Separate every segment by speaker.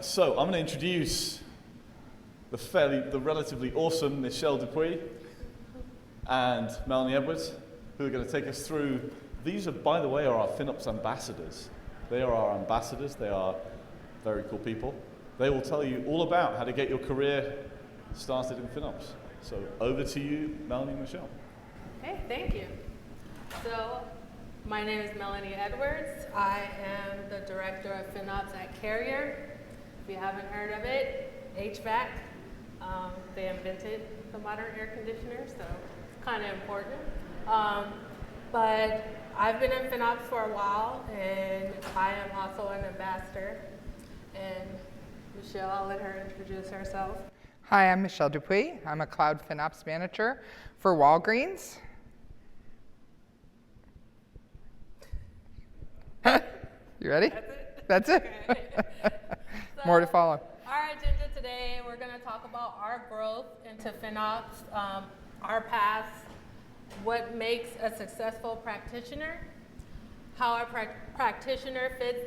Speaker 1: So I'm going to introduce the relatively awesome Michelle Dupuis and Melanie Edwards, who are going to take us through. These are, by the way, are our FinOps Ambassadors. They are our ambassadors. They are very cool people. They will tell you all about how to get your career started in FinOps. So over to you, Melanie and Michelle.
Speaker 2: Hey, thank you. So my name is Melanie Edwards. I am the director of FinOps at Carrier. If you haven't heard of it, HVAC. They invented the modern air conditioner, so it's kind of important. But I've been in FinOps for a while, and I am also an ambassador. And Michelle, I'll let her introduce herself.
Speaker 3: Hi, I'm Michelle Dupuis. I'm a Cloud FinOps Manager for Walgreens. You ready?
Speaker 2: That's it?
Speaker 3: That's it?
Speaker 2: Okay.
Speaker 3: More to follow.
Speaker 2: Our agenda today, we're going to talk about our growth into FinOps, our paths, what makes a successful practitioner, how a practitioner fits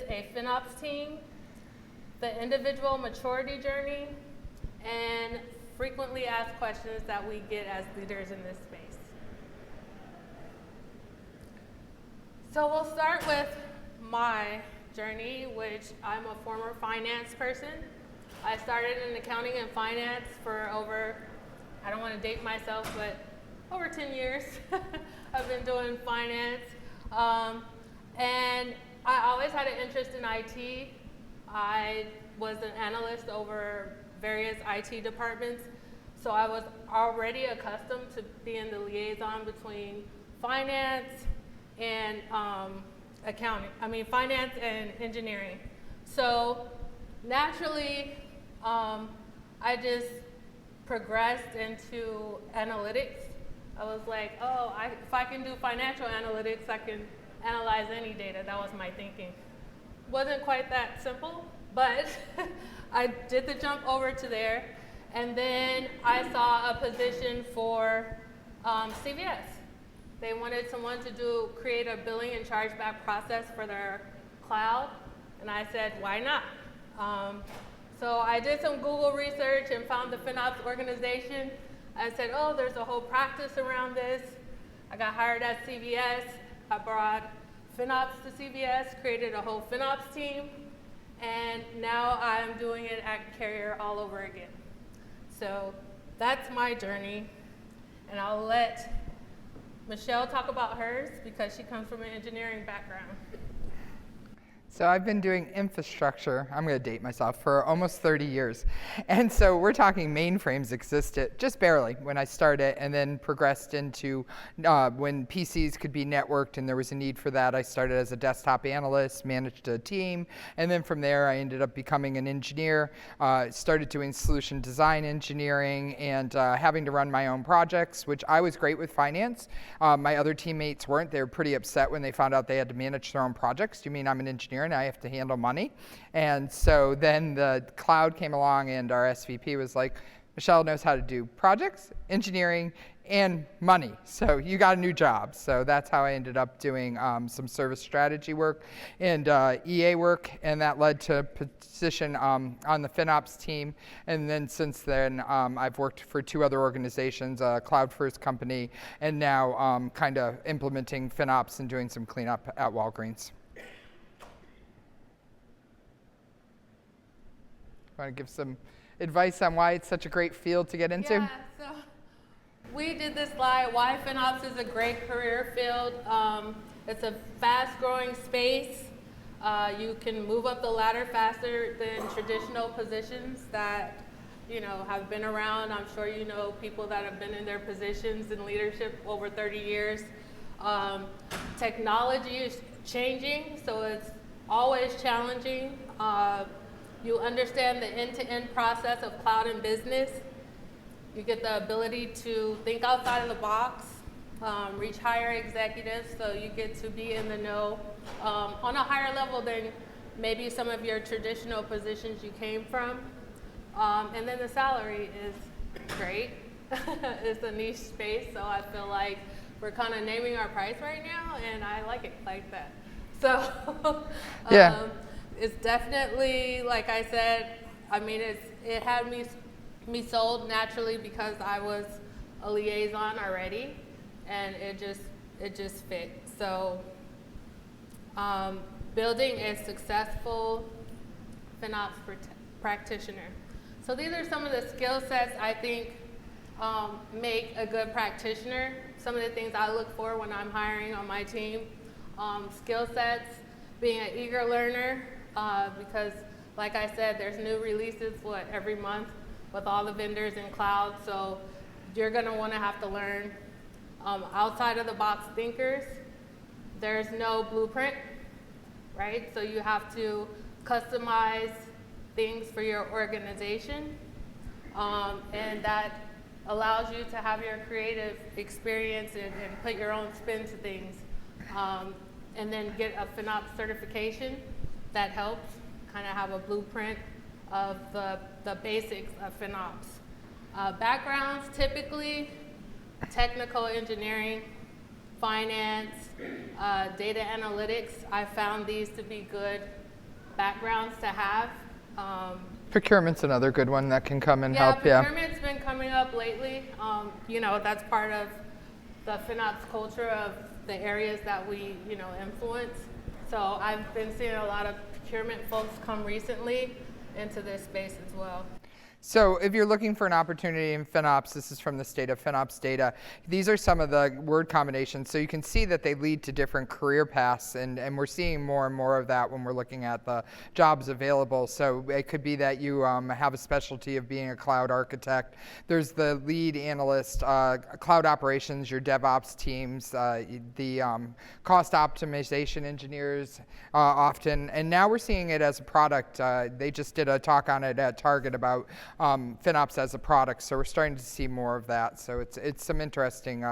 Speaker 2: a FinOps team, the individual maturity journey, and frequently asked questions that we get as leaders in this space. So we'll start with my journey, which I'm a former finance person. I started in accounting and finance for over, I don't want to date myself, but over 10 years I've been doing finance. And I always had an interest in IT. I was an analyst over various IT departments, so I was already accustomed to being the liaison between finance and finance and engineering. So naturally, I just progressed into analytics. I was like, oh, if I can do financial analytics, I can analyze any data. That was my thinking. Wasn't quite that simple, but I did the jump over to there. And then I saw a position for CVS. They wanted someone to create a billing and chargeback process for their cloud. And I said, why not? So I did some Google research and found the FinOps organization. I said, oh, there's a whole practice around this. I got hired at CVS. I brought FinOps to CVS, created a whole FinOps team, and now I'm doing it at Carrier all over again. So that's my journey, and I'll let Michelle talk about hers because she comes from an engineering background.
Speaker 3: So I've been doing infrastructure, I'm going to date myself, for almost 30 years. And so we're talking mainframes existed just barely when I started, and then progressed into when PCs could be networked and there was a need for that. I started as a desktop analyst, managed a team, and then from there I ended up becoming an engineer, started doing solution design engineering and having to run my own projects, which I was great with finance. My other teammates weren't. They were pretty upset when they found out they had to manage their own projects. You mean I'm an engineer and I have to handle money? And so then the cloud came along and our SVP was like, Michelle knows how to do projects, engineering, and money. So you got a new job. So that's how I ended up doing some service strategy work and EA work, and that led to a position on the FinOps team. And then since then, I've worked for two other organizations, a cloud-first company, and now kind of implementing FinOps and doing some cleanup at Walgreens. Want to give some advice on why it's such a great field to get into?
Speaker 2: Yeah, so we did this slide, why FinOps is a great career field. It's a fast-growing space. You can move up the ladder faster than traditional positions that have been around. I'm sure you know people that have been in their positions in leadership over 30 years. Technology is changing, so it's always challenging. You understand the end-to-end process of cloud and business. You get the ability to think outside of the box, reach higher executives, so you get to be in the know on a higher level than maybe some of your traditional positions you came from. And then the salary is great. It's a niche space, so I feel like we're kind of naming our price right now, and I like it like that. So
Speaker 3: yeah.
Speaker 2: it's definitely, like I said, I mean, it had me sold naturally because I was a liaison already, and it just fit. So building a successful FinOps practitioner. So these are some of the skill sets I think make a good practitioner. Some of the things I look for when I'm hiring on my team. Skill sets, being an eager learner, because like I said, there's new releases every month with all the vendors in cloud, so you're gonna wanna have to learn. Outside of the box thinkers, there's no blueprint, right? So you have to customize things for your organization, and that allows you to have your creative experience and put your own spin to things. And then get a FinOps certification that helps kind of have a blueprint of the basics of FinOps. Backgrounds, typically technical engineering, finance, data analytics. I found these to be good backgrounds to have.
Speaker 3: Procurement's another good one that can come and help. Yeah,
Speaker 2: procurement's been coming up lately. That's part of the FinOps culture of the areas that we, influence. So I've been seeing a lot of procurement folks come recently into this space as well.
Speaker 3: So if you're looking for an opportunity in FinOps, this is from the state of FinOps data. These are some of the word combinations. So you can see that they lead to different career paths, and we're seeing more and more of that when we're looking at the jobs available. So it could be that you have a specialty of being a cloud architect. There's the lead analyst, cloud operations, your DevOps teams, the cost optimization engineers often. And now we're seeing it as a product. They just did a talk on it at Target about FinOps as a product, so we're starting to see more of that. So it's some interesting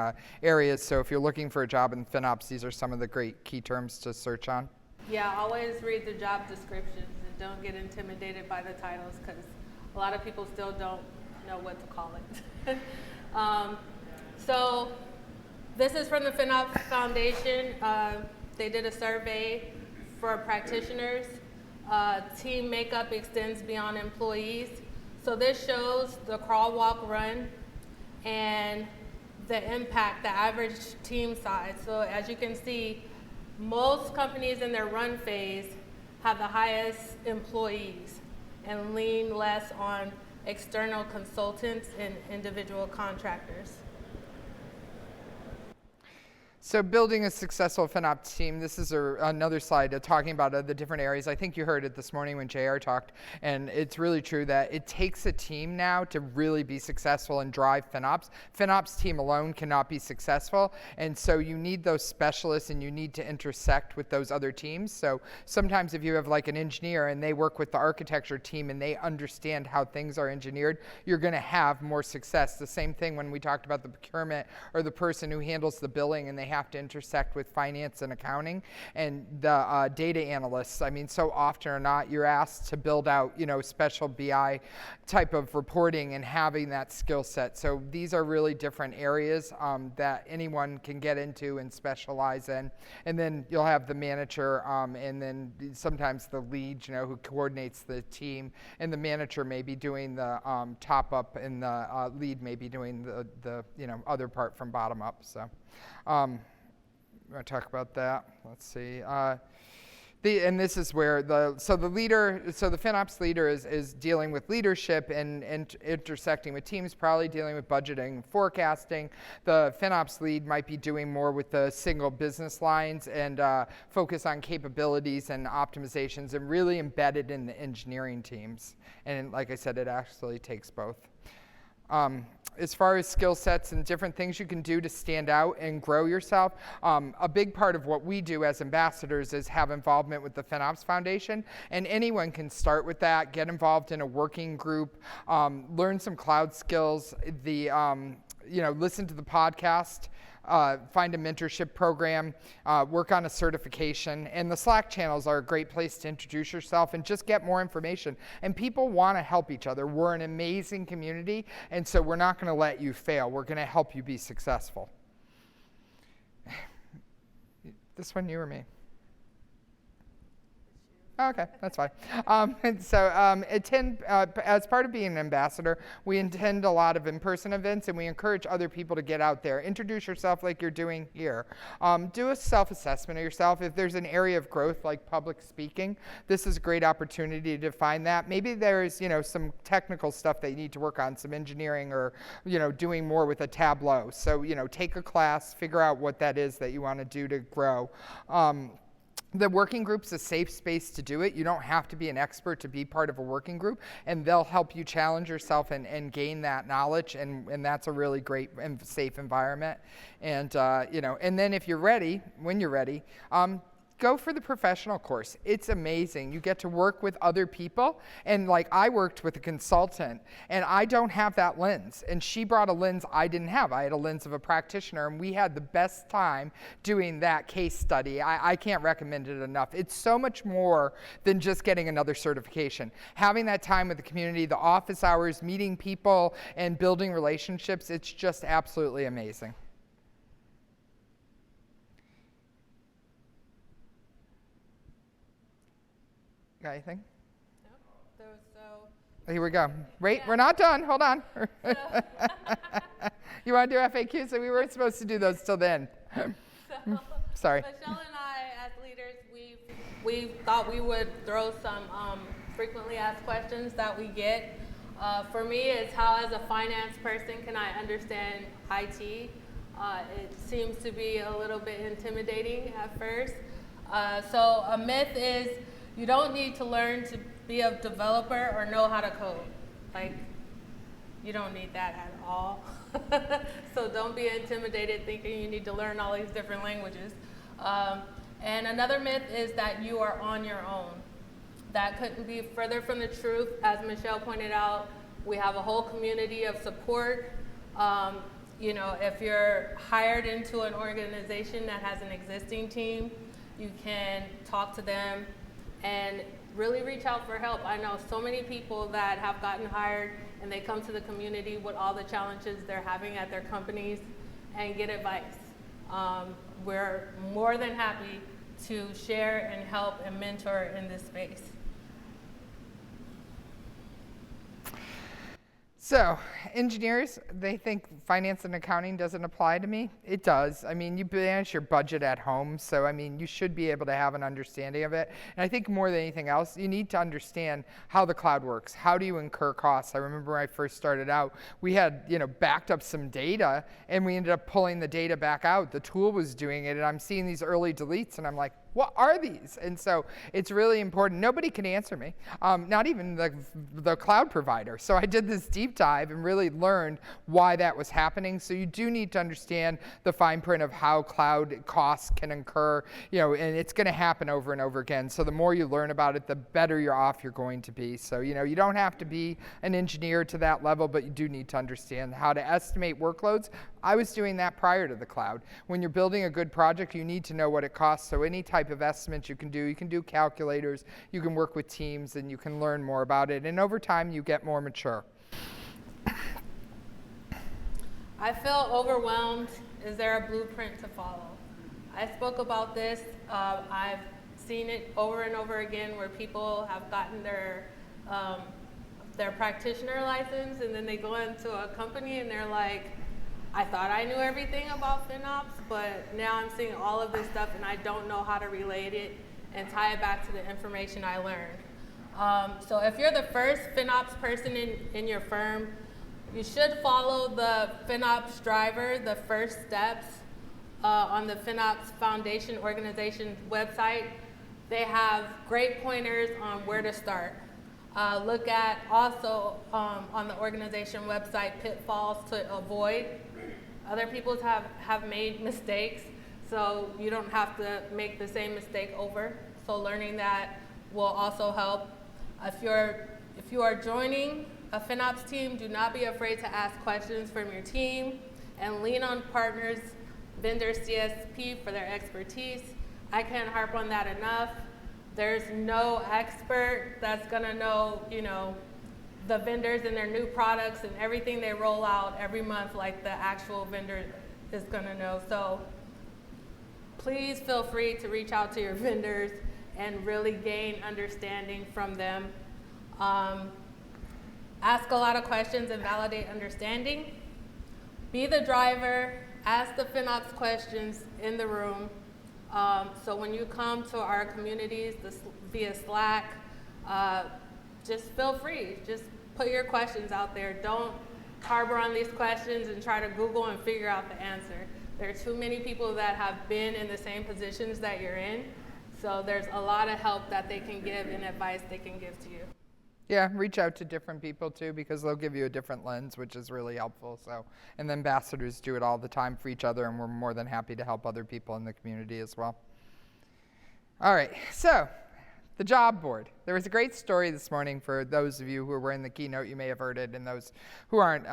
Speaker 3: areas. So if you're looking for a job in FinOps, these are some of the great key terms to search on.
Speaker 2: Yeah, always read the job descriptions and don't get intimidated by the titles, because a lot of people still don't know what to call it. So this is from the FinOps Foundation. They did a survey for practitioners. Team makeup extends beyond employees. So this shows the crawl, walk, run, and the impact, the average team size. So as you can see, most companies in their run phase have the highest employees and lean less on external consultants and individual contractors.
Speaker 3: So building a successful FinOps team, this is another slide talking about the different areas. I think you heard it this morning when JR talked, and it's really true that it takes a team now to really be successful and drive FinOps. FinOps team alone cannot be successful, and so you need those specialists and you need to intersect with those other teams. So sometimes if you have like an engineer and they work with the architecture team and they understand how things are engineered, you're going to have more success. The same thing when we talked about the procurement or the person who handles the billing and they have to intersect with finance and accounting, and the data analysts. I mean, so often or not, you're asked to build out, special BI type of reporting and having that skill set. So these are really different areas that anyone can get into and specialize in. And then you'll have the manager, and then sometimes the lead, who coordinates the team, and the manager may be doing the top up, and the lead may be doing the other part from bottom up. So. I'm going to talk about that. Let's see. And this is where the FinOps leader is dealing with leadership and intersecting with teams, probably dealing with budgeting and forecasting. The FinOps lead might be doing more with the single business lines and focus on capabilities and optimizations and really embedded in the engineering teams. And like I said, it actually takes both. As far as skill sets and different things you can do to stand out and grow yourself, a big part of what we do as ambassadors is have involvement with the FinOps Foundation, and anyone can start with that, get involved in a working group, learn some cloud skills, listen to the podcast, find a mentorship program, work on a certification, and the Slack channels are a great place to introduce yourself and just get more information. And people want to help each other. We're an amazing community, and so we're not going to let you fail. We're going to help you be successful. This one, you or me? Okay, that's fine. As part of being an ambassador, we attend a lot of in-person events, and we encourage other people to get out there. Introduce yourself like you're doing here. Do a self-assessment of yourself. If there's an area of growth like public speaking, this is a great opportunity to find that. Maybe there's, some technical stuff that you need to work on, some engineering or, doing more with a Tableau. So, take a class, figure out what that is that you want to do to grow. The working group's a safe space to do it. You don't have to be an expert to be part of a working group, and they'll help you challenge yourself and gain that knowledge, and that's a really great and safe environment. And and then if you're ready, when you're ready, go for the professional course. It's amazing. You get to work with other people, and like I worked with a consultant, and I don't have that lens, and she brought a lens I didn't have. I had a lens of a practitioner, and we had the best time doing that case study. I can't recommend it enough. It's so much more than just getting another certification. Having that time with the community, the office hours, meeting people, and building relationships, it's just absolutely amazing. Got anything?
Speaker 2: No.
Speaker 3: Here we go. Wait, we're not done. Hold on. You want to do FAQs? So we weren't supposed to do those till then. Sorry.
Speaker 2: Michelle and I, as leaders, we thought we would throw some frequently asked questions that we get. For me, it's how, as a finance person, can I understand IT? It seems to be a little bit intimidating at first. So a myth is, you don't need to learn to be a developer or know how to code. Like, you don't need that at all. So don't be intimidated thinking you need to learn all these different languages. And another myth is that you are on your own. That couldn't be further from the truth. As Michelle pointed out, we have a whole community of support. If you're hired into an organization that has an existing team, you can talk to them and really reach out for help. I know so many people that have gotten hired and they come to the community with all the challenges they're having at their companies and get advice. We're more than happy to share and help and mentor in this space.
Speaker 3: So, engineers, they think finance and accounting doesn't apply to me. It does. I mean, you manage your budget at home, so I mean, you should be able to have an understanding of it. And I think more than anything else, you need to understand how the cloud works. How do you incur costs? I remember when I first started out, we had, backed up some data, and we ended up pulling the data back out. The tool was doing it, and I'm seeing these early deletes, and I'm like, what are these? And so it's really important. Nobody can answer me, not even the cloud provider. So I did this deep dive and really learned why that was happening. So you do need to understand the fine print of how cloud costs can incur, and it's going to happen over and over again. So the more you learn about it, the better you're off you're going to be. So, you don't have to be an engineer to that level, but you do need to understand how to estimate workloads. I was doing that prior to the cloud. When you're building a good project, you need to know what it costs. So any type of estimate you can do calculators, you can work with teams, and you can learn more about it. And over time, you get more mature.
Speaker 2: I feel overwhelmed. Is there a blueprint to follow? I spoke about this. I've seen it over and over again where people have gotten their practitioner license, and then they go into a company and they're like, I thought I knew everything about FinOps, but now I'm seeing all of this stuff and I don't know how to relate it and tie it back to the information I learned. So if you're the first FinOps person in your firm, you should follow the FinOps driver, the first steps on the FinOps Foundation organization website. They have great pointers on where to start. Look at also on the organization website pitfalls to avoid. Other people have made mistakes, so you don't have to make the same mistake over. So learning that will also help. If you are joining a FinOps team, do not be afraid to ask questions from your team and lean on partners, vendors, CSP for their expertise. I can't harp on that enough. There's no expert that's gonna know, the vendors and their new products and everything they roll out every month like the actual vendor is gonna know. So please feel free to reach out to your vendors and really gain understanding from them. Ask a lot of questions and validate understanding. Be the driver, ask the FinOps questions in the room. So when you come to our communities via Slack, just feel free. Just put your questions out there. Don't harbor on these questions and try to Google and figure out the answer. There are too many people that have been in the same positions that you're in. So there's a lot of help that they can give and advice they can give to you.
Speaker 3: Yeah, reach out to different people too, because they'll give you a different lens, which is really helpful. So, and the ambassadors do it all the time for each other, and we're more than happy to help other people in the community as well. All right, so the job board. There was a great story this morning for those of you who were in the keynote. You may have heard it, and those who aren't.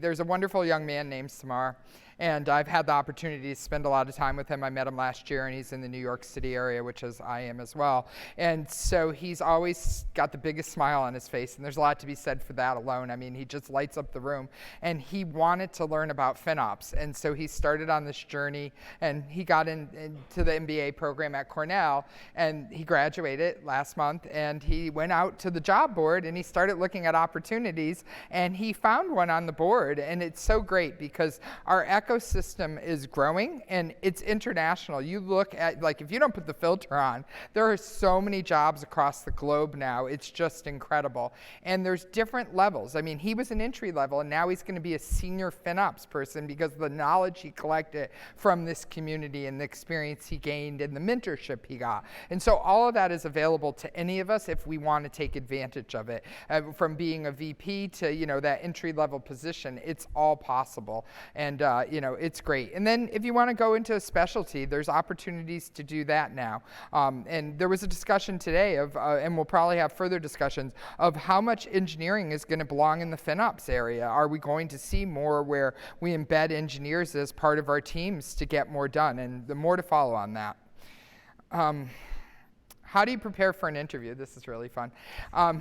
Speaker 3: There's a wonderful young man named Samar, and I've had the opportunity to spend a lot of time with him. I met him last year, and he's in the New York City area, which is I am as well. And so he's always got the biggest smile on his face, and there's a lot to be said for that alone. I mean, he just lights up the room, and he wanted to learn about FinOps, and so he started on this journey, and he got into the MBA program at Cornell, and he graduated last month, and he went out to the job board, and he started looking at opportunities, and he found one on the board, and it's so great because our ecosystem is growing and it's international. You look at, like, if you don't put the filter on, there are so many jobs across the globe now. It's just incredible. And there's different levels. I mean, he was an entry level, and now he's going to be a senior FinOps person because of the knowledge he collected from this community and the experience he gained and the mentorship he got. And so all of that is available to any of us if we want to take advantage of it. From being a VP to, that entry level position, it's all possible. And, it's great. And then if you want to go into a specialty, there's opportunities to do that now. And there was a discussion today of, and we'll probably have further discussions, of how much engineering is going to belong in the FinOps area. Are we going to see more where we embed engineers as part of our teams to get more done? And the more to follow on that. How do you prepare for an interview? This is really fun. I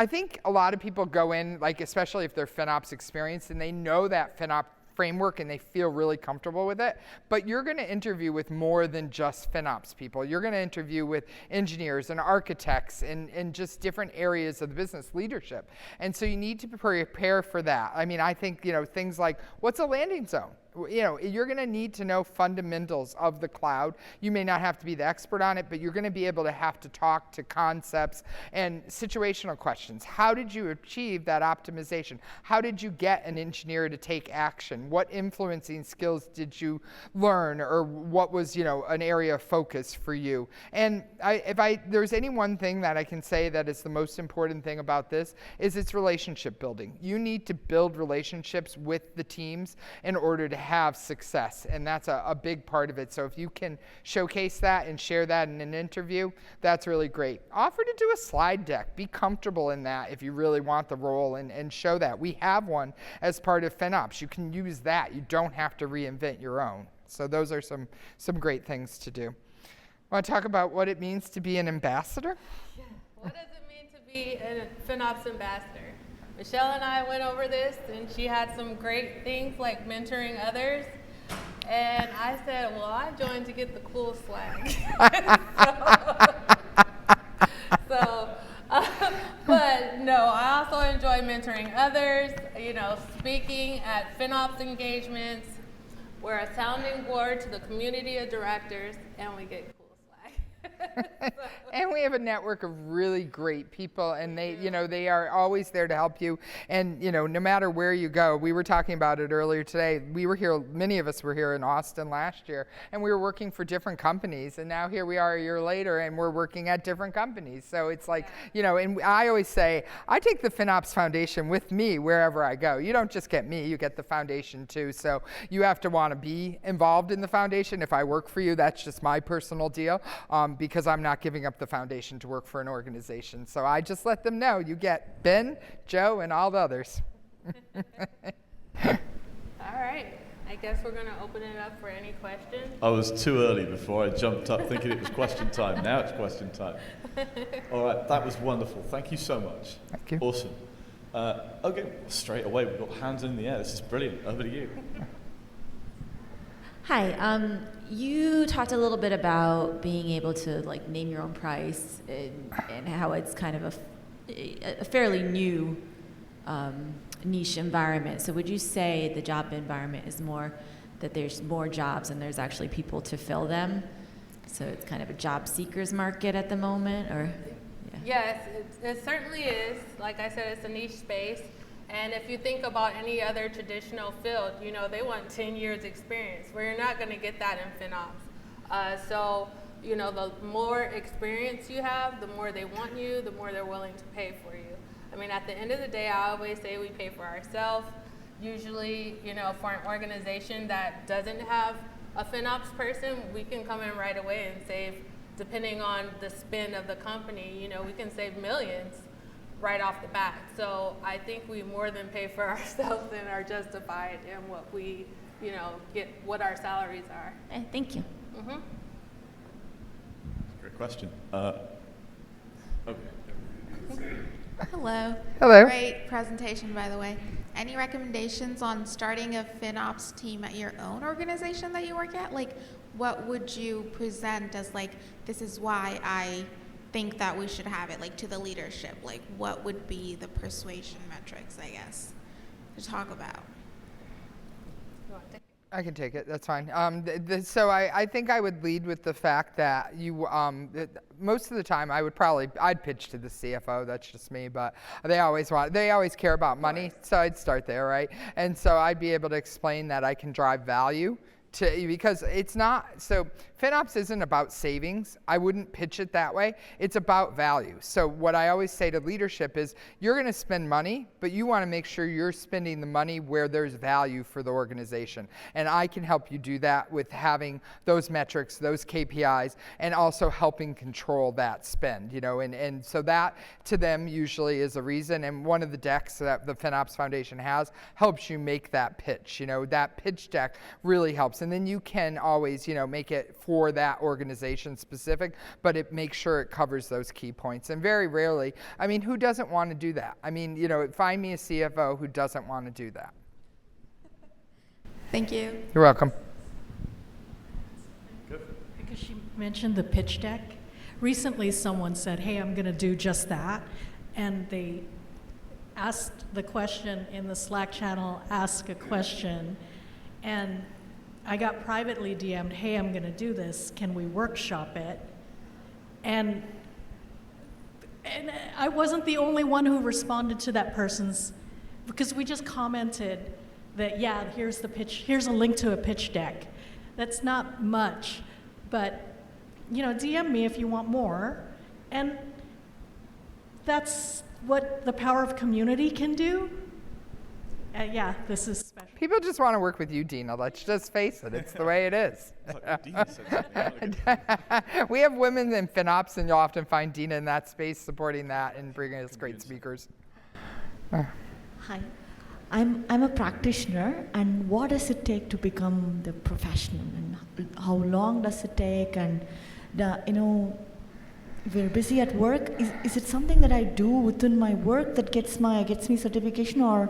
Speaker 3: think a lot of people go in, like, especially if they're FinOps experienced, and they know that FinOps framework and they feel really comfortable with it. But you're going to interview with more than just FinOps people. You're going to interview with engineers and architects and just different areas of the business leadership. And so you need to prepare for that. I mean, I think, things like, what's a landing zone? You're going to need to know fundamentals of the cloud. You may not have to be the expert on it, but you're going to be able to have to talk to concepts and situational questions. How did you achieve that optimization? How did you get an engineer to take action? What influencing skills did you learn, or what was, an area of focus for you? And if there's any one thing that I can say that is the most important thing about this, is it's relationship building. You need to build relationships with the teams in order to have success, and that's a big part of it. So if you can showcase that and share that in an interview, that's really great. Offer to do a slide deck. Be comfortable in that if you really want the role, and show that. We have one as part of FinOps. You can use that. You don't have to reinvent your own. So those are some great things to do. Want to talk about what it means to be an ambassador?
Speaker 2: Yeah. What does it mean to be a FinOps ambassador? Michelle and I went over this, and she had some great things like mentoring others. And I said, well, I joined to get the cool swag. But no, I also enjoy mentoring others, speaking at FinOps engagements. We're a sounding board to the community of directors, and we get cool swag.
Speaker 3: And we have a network of really great people, and they are always there to help you. And no matter where you go, we were talking about it earlier today. We were here, many of us were here in Austin last year, and we were working for different companies. And now here we are a year later, and we're working at different companies. So it's like, and I always say, I take the FinOps Foundation with me wherever I go. You don't just get me, you get the foundation too. So you have to want to be involved in the foundation. If I work for you, that's just my personal deal. Because I'm not giving up the foundation to work for an organization. So I just let them know, you get Ben, Joe, and all the others.
Speaker 2: All right. I guess we're going to open it up for any questions.
Speaker 1: I was too early before I jumped up thinking it was question time. Now it's question time. All right, that was wonderful. Thank you so much.
Speaker 3: Thank you.
Speaker 1: Awesome. Okay, straight away, we've got hands in the air. This is brilliant. Over to you.
Speaker 4: Hi. You talked a little bit about being able to like name your own price and how it's kind of a fairly new niche environment. So would you say the job environment is more that there's more jobs and there's actually people to fill them? So it's kind of a job seekers market at the moment, or? Yeah.
Speaker 2: Yes, it certainly is. Like I said, it's a niche space. And if you think about any other traditional field, you know, they want 10 years experience, where you're not going to get that in FinOps. So, you know, the more experience you have, the more they want you, the more they're willing to pay for you. I mean, at the end of the day, I always say we pay for ourselves. Usually, you know, for an organization that doesn't have a FinOps person, we can come in right away and save, depending on the spend of the company, you know, we can save millions right off the bat. So I think we more than pay for ourselves and are justified in what we, you know, get, what our salaries are.
Speaker 4: Thank you.
Speaker 2: Mm-hmm.
Speaker 1: Great question. Okay.
Speaker 5: Hello.
Speaker 3: Hello.
Speaker 5: Great presentation, by the way. Any recommendations on starting a FinOps team at your own organization that you work at? Like, what would you present as like, this is why I think that we should have it, like to the leadership? Like, what would be the persuasion metrics, I guess, to talk about?
Speaker 3: I can take it. That's fine. So I think I would lead with the fact that you, most of the time, I'd pitch to the CFO. That's just me, but they always care about money. So I'd start there, right? And so I'd be able to explain that I can drive value because it's not, so FinOps isn't about savings. I wouldn't pitch it that way. It's about value. So what I always say to leadership is, you're going to spend money, but you want to make sure you're spending the money where there's value for the organization. And I can help you do that with having those metrics, those KPIs, and also helping control that spend, you know, and so that to them usually is a reason. And one of the decks that the FinOps Foundation has helps you make that pitch. You know, that pitch deck really helps. And then you can always, you know, make it for that organization specific, but it makes sure it covers those key points. And very rarely, I mean, who doesn't want to do that? I mean, you know, find me a CFO who doesn't want to do that.
Speaker 5: Thank you.
Speaker 3: You're welcome.
Speaker 1: Good.
Speaker 6: Because she mentioned the pitch deck. Recently someone said, hey, I'm going to do just that. And they asked the question in the Slack channel, ask a question. And I got privately DM'd, hey, I'm going to do this. Can we workshop it? And I wasn't the only one who responded to that person's, because we just commented that, yeah, here's the pitch, here's a link to a pitch deck. That's not much, but, you know, DM me if you want more. And that's what the power of community can do. Yeah, this is special.
Speaker 3: People just want to work with you, Dina. Let's just face it. It's the way it is. We have women in FinOps, and you'll often find Dina in that space supporting that and bringing us great speakers.
Speaker 7: Hi, I'm a practitioner, and what does it take to become the professional, and how long does it take? And you know, we're busy at work. Is it something that I do within my work that gets me certification, or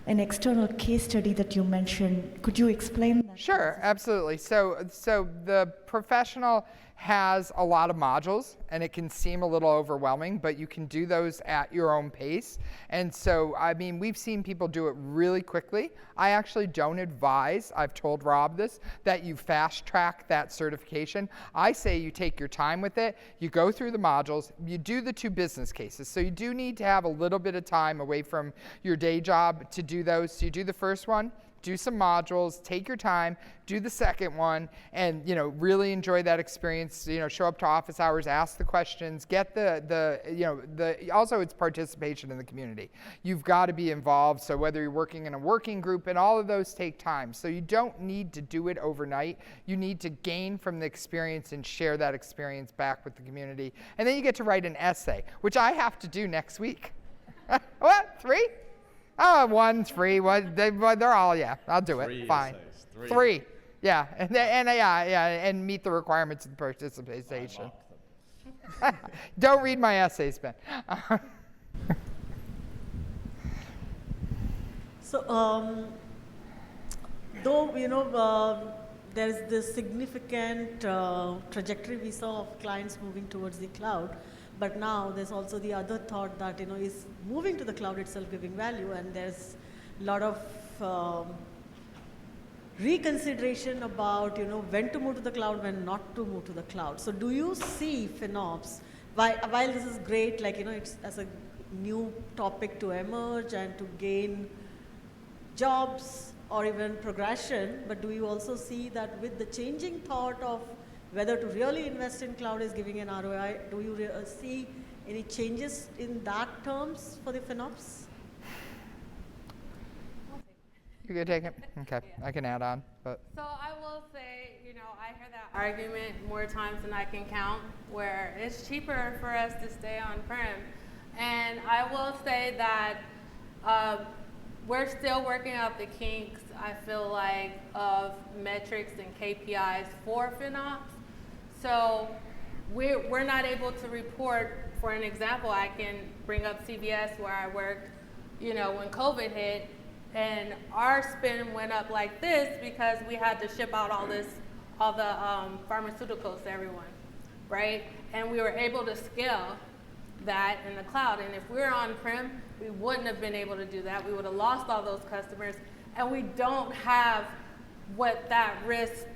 Speaker 7: an external case study that you mentioned? Could you explain that?
Speaker 3: Sure, absolutely. So the professional has a lot of modules, and it can seem a little overwhelming, but you can do those at your own pace. And so, I mean, we've seen people do it really quickly. I actually don't advise, I've told Rob this, that you fast track that certification. I say you take your time with it, you go through the modules, you do the 2 business cases. So you do need to have a little bit of time away from your day job to do those. So you do the first one, do some modules, take your time, do the second one, and, you know, really enjoy that experience. You know, show up to office hours, ask the questions, get also it's participation in the community. You've got to be involved. So whether you're working in a working group, and all of those take time. So you don't need to do it overnight. You need to gain from the experience and share that experience back with the community. And then you get to write an essay, which I have to do next week. What? 3? Oh, 1's free. They're all, yeah, I'll do it.
Speaker 1: 3
Speaker 3: Fine.
Speaker 1: essays.
Speaker 3: 3. Yeah, and meet the requirements of participation. Don't read my essays, Ben.
Speaker 8: So, though, you know, there's this significant trajectory we saw of clients moving towards the cloud. But now there's also the other thought that, is moving to the cloud itself giving value, and there's a lot of reconsideration about, when to move to the cloud, when not to move to the cloud. So do you see FinOps, while this is great, it's as a new topic to emerge and to gain jobs or even progression, but do you also see that with the changing thought of whether to really invest in cloud is giving an ROI, do you see any changes in that terms for the FinOps?
Speaker 3: You can take it? Okay, yeah. I can add on. But.
Speaker 2: So I will say, I hear that argument more times than I can count, where it's cheaper for us to stay on-prem. And I will say that we're still working out the kinks, I feel like, of metrics and KPIs for FinOps. So we're not able to report. For an example, I can bring up CVS where I worked, when COVID hit, and our spend went up like this because we had to ship out all the pharmaceuticals to everyone, right? And we were able to scale that in the cloud. And if we were on-prem, we wouldn't have been able to do that. We would have lost all those customers, and we don't have what that risk,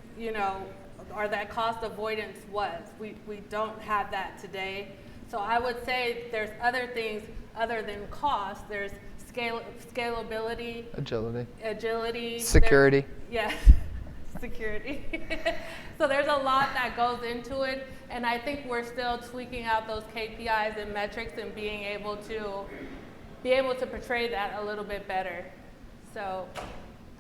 Speaker 2: or that cost avoidance was. We don't have that today. So I would say there's other things other than cost. There's scalability. Agility.
Speaker 3: Security.
Speaker 2: Yes, security. So there's a lot that goes into it, and I think we're still tweaking out those KPIs and metrics and being able to portray that a little bit better. So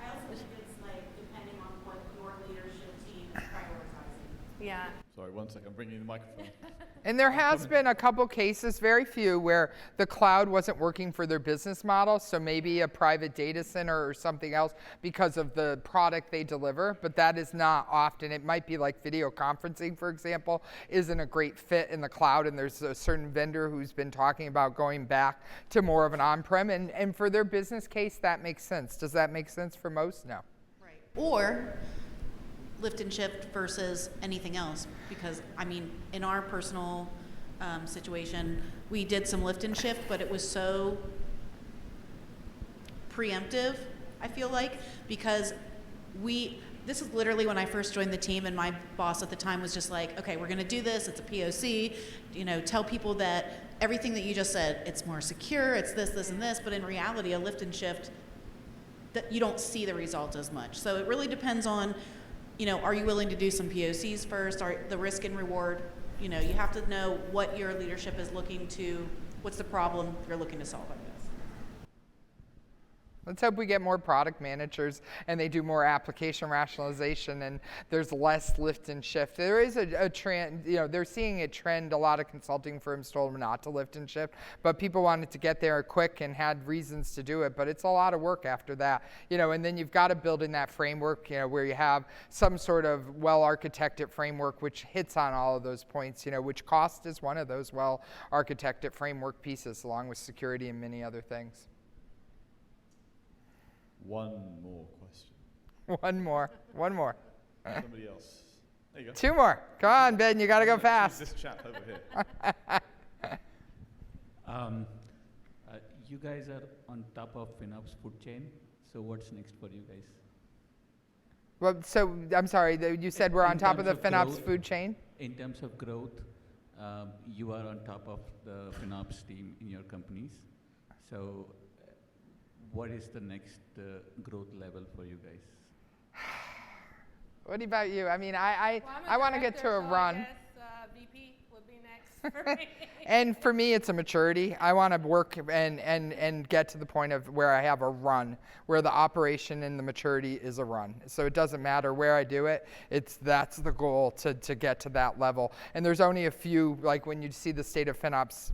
Speaker 9: I also think it's depending on what your leadership team is prioritizing.
Speaker 2: Yeah.
Speaker 1: Sorry, 1 second, I'm bringing you the microphone.
Speaker 3: And there has been a couple cases, very few, where the cloud wasn't working for their business model, so maybe a private data center or something else because of the product they deliver, but that is not often. It might be like video conferencing, for example, isn't a great fit in the cloud, and there's a certain vendor who's been talking about going back to more of an on-prem, and for their business case, that makes sense. Does that make sense for most? No.
Speaker 9: Right. Or lift and shift versus anything else, because in our personal situation, we did some lift and shift, but it was so preemptive, I feel like, because this is literally when I first joined the team, and my boss at the time was just like, okay, we're going to do this, it's a POC, tell people that everything that you just said, it's more secure, it's this and this, but in reality, a lift and shift, that you don't see the results as much. So it really depends on, are you willing to do some POCs first? Are the risk and reward? You have to know what your leadership is looking to, what's the problem you're looking to solve, I guess.
Speaker 3: Let's hope we get more product managers and they do more application rationalization and there's less lift and shift. There is a trend, they're seeing a trend. A lot of consulting firms told them not to lift and shift, but people wanted to get there quick and had reasons to do it. But it's a lot of work after that, and then you've got to build in that framework, where you have some sort of well-architected framework which hits on all of those points, which cost is one of those well-architected framework pieces, along with security and many other things.
Speaker 1: One more question.
Speaker 3: One more.
Speaker 1: Somebody else. There you go.
Speaker 3: Two more. Come on, Ben, you got to go fast.
Speaker 1: This chap over here.
Speaker 10: You guys are on top of FinOps food chain, so what's next for you guys?
Speaker 3: Well, so I'm sorry, you said we're on top of the FinOps food chain?
Speaker 10: In terms of growth, you are on top of the FinOps team in your companies. So what is the next growth level for you guys?
Speaker 3: What about you? I want to get to a run.
Speaker 2: I guess VP would be next for me.
Speaker 3: And for me, it's a maturity. I want to work and get to the point of where I have a run, where the operation and the maturity is a run. So it doesn't matter where I do it. That's the goal, to get to that level. And there's only a few, like when you see the state of FinOps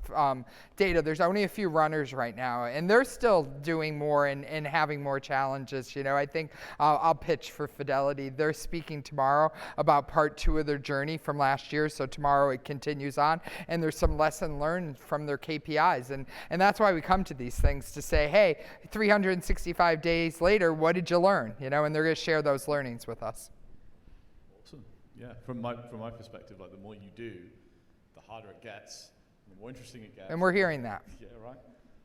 Speaker 3: data, there's only a few runners right now, and they're still doing more and having more challenges. I think I'll pitch for Fidelity. They're speaking tomorrow about part 2 of their journey from last year. So tomorrow it continues on, and there's some lessons learned from their KPIs, and that's why we come to these things, to say, hey, 365 days later, what did you learn? And they're going to share those learnings with us.
Speaker 1: Yeah, from my perspective, like the more you do, the harder it gets, and the more interesting it gets.
Speaker 3: And we're hearing that.
Speaker 1: Yeah, right.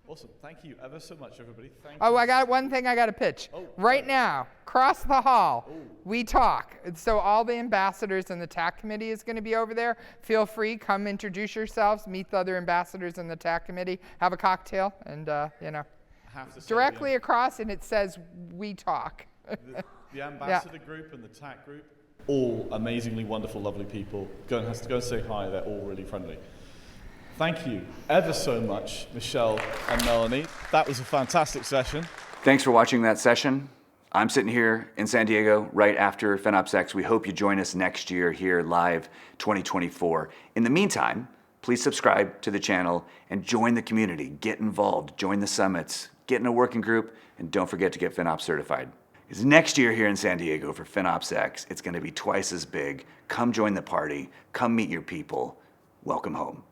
Speaker 1: Awesome. Thank you ever so much, everybody. Thank
Speaker 3: Oh,
Speaker 1: you.
Speaker 3: I got one thing I got to pitch. Right now, across the hall, we talk. And so all the ambassadors and the TAC committee is going to be over there. Feel free, come introduce yourselves, meet the other ambassadors in the TAC committee, have a cocktail, and you know, directly across, and it says "We talk."
Speaker 1: The ambassador group and the TAC group, all amazingly wonderful, lovely people. Go and say hi. They're all really friendly. Thank you ever so much, Michelle and Melanie. That was a fantastic session.
Speaker 11: Thanks for watching that session. I'm sitting here in San Diego right after FinOps X. We hope you join us next year here live 2024. In the meantime, please subscribe to the channel and join the community. Get involved, join the summits, get in a working group, and don't forget to get FinOps certified. Because next year here in San Diego for FinOps X, it's going to be twice as big. Come join the party. Come meet your people. Welcome home.